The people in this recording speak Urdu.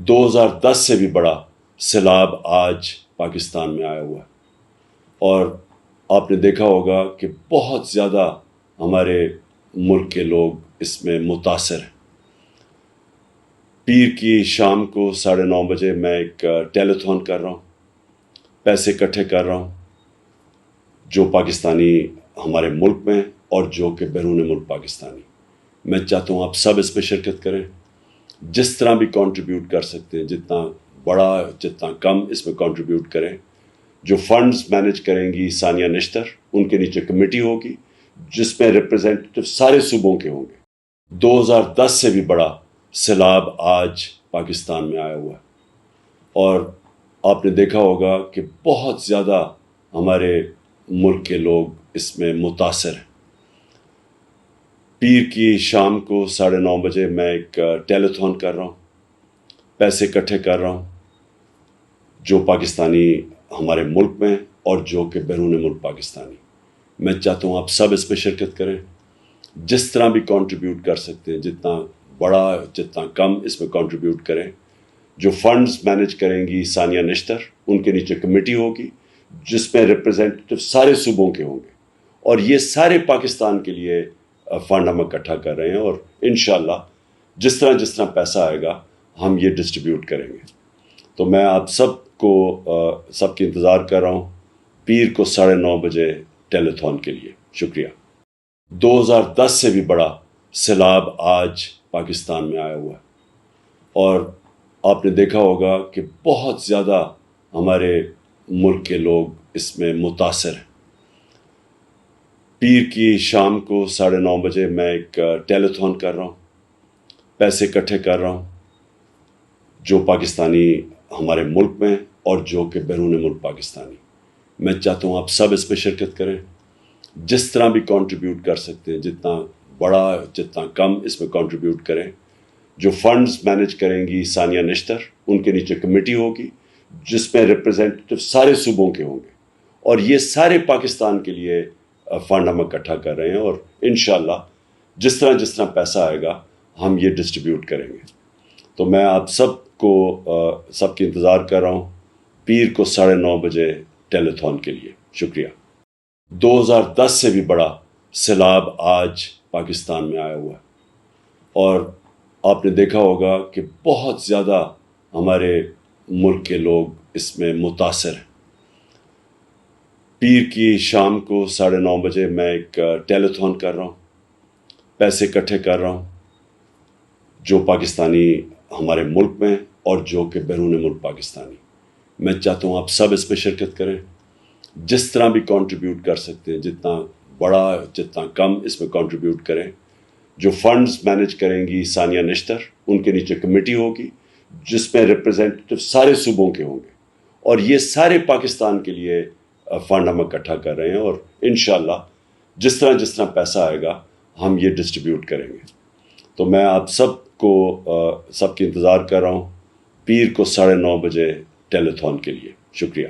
2010 سے بھی بڑا سیلاب آج پاکستان میں آیا ہوا ہے، اور آپ نے دیکھا ہوگا کہ بہت زیادہ ہمارے ملک کے لوگ اس میں متاثر ہیں۔ پیر کی شام کو 9:30 بجے میں ایک ٹیلیتھون کر رہا ہوں، پیسے اکٹھے کر رہا ہوں، جو پاکستانی ہمارے ملک میں اور جو کہ بیرون ملک پاکستانی۔ میں چاہتا ہوں آپ سب اس میں شرکت کریں، جس طرح بھی کنٹریبیوٹ کر سکتے ہیں، جتنا بڑا جتنا کم اس میں کنٹریبیوٹ کریں۔ جو فنڈز مینیج کریں گی ثانیہ نشتر، ان کے نیچے کمیٹی ہوگی جس میں ریپرزینٹیو سارے صوبوں کے ہوں گے۔ 2010 سے بھی بڑا سیلاب آج پاکستان میں آیا ہوا ہے، اور آپ نے دیکھا ہوگا کہ بہت زیادہ ہمارے ملک کے لوگ اس میں متاثر ہیں۔ پیر کی شام کو 9:30 بجے میں ایک ٹیلیتھون کر رہا ہوں، پیسے اکٹھے کر رہا ہوں، جو پاکستانی ہمارے ملک میں اور جو کہ بیرون ملک پاکستانی۔ میں چاہتا ہوں آپ سب اس میں شرکت کریں، جس طرح بھی کنٹریبیوٹ کر سکتے ہیں، جتنا بڑا جتنا کم اس میں کنٹریبیوٹ کریں۔ جو فنڈز مینیج کریں گی ثانیہ نشتر، ان کے نیچے کمیٹی ہوگی جس میں ریپرزینٹیو سارے صوبوں کے ہوں گے، اور یہ سارے پاکستان کے لیے فنڈ ہم اکٹھا کر رہے ہیں، اور انشاءاللہ جس طرح پیسہ آئے گا ہم یہ ڈسٹریبیوٹ کریں گے۔ تو میں آپ سب کو سب کی انتظار کر رہا ہوں پیر کو 9:30 بجے ٹیلیتھون کے لیے۔ شکریہ۔ 2010 سے بھی بڑا سیلاب آج پاکستان میں آیا ہوا ہے، اور آپ نے دیکھا ہوگا کہ بہت زیادہ ہمارے ملک کے لوگ اس میں متاثر ہیں۔ پیر کی شام کو 9:30 بجے میں ایک ٹیلیتھون کر رہا ہوں، پیسے اکٹھے کر رہا ہوں، جو پاکستانی ہمارے ملک میں اور جو کہ بیرون ملک پاکستانی۔ میں چاہتا ہوں آپ سب اس میں شرکت کریں، جس طرح بھی کنٹریبیوٹ کر سکتے ہیں، جتنا بڑا جتنا کم اس میں کنٹریبیوٹ کریں۔ جو فنڈز مینیج کریں گی ثانیہ نشتر، ان کے نیچے کمیٹی ہوگی جس میں ریپرزینٹیو سارے صوبوں کے ہوں گے، اور یہ سارے پاکستان کے لیے فنڈ ہم اکٹھا کر رہے ہیں، اور انشاءاللہ جس طرح پیسہ آئے گا ہم یہ ڈسٹریبیوٹ کریں گے۔ تو میں آپ سب کو سب کی انتظار کر رہا ہوں پیر کو 9:30 بجے ٹیلیتھون کے لیے۔ شکریہ۔ 2010 سے بھی بڑا سیلاب آج پاکستان میں آیا ہوا ہے، اور آپ نے دیکھا ہوگا کہ بہت زیادہ ہمارے ملک کے لوگ اس میں متاثر ہیں۔ پیر کی شام کو 9:30 بجے میں ایک ٹیلیتھون کر رہا ہوں، پیسے اکٹھے کر رہا ہوں، جو پاکستانی ہمارے ملک میں اور جو کہ بیرون ملک پاکستانی۔ میں چاہتا ہوں آپ سب اس میں شرکت کریں، جس طرح بھی کنٹریبیوٹ کر سکتے ہیں، جتنا بڑا جتنا کم اس میں کنٹریبیوٹ کریں۔ جو فنڈز مینیج کریں گی ثانیہ نشتر، ان کے نیچے کمیٹی ہوگی جس میں ریپرزینٹیو سارے صوبوں کے ہوں گے، اور یہ سارے پاکستان کے لیے فنڈ ہم اکٹھا کر رہے ہیں، اور انشاءاللہ جس طرح پیسہ آئے گا ہم یہ ڈسٹریبیوٹ کریں گے۔ تو میں آپ سب کو سب کی انتظار کر رہا ہوں پیر کو 9:30 بجے ٹیلیتھون کے لیے۔ شکریہ۔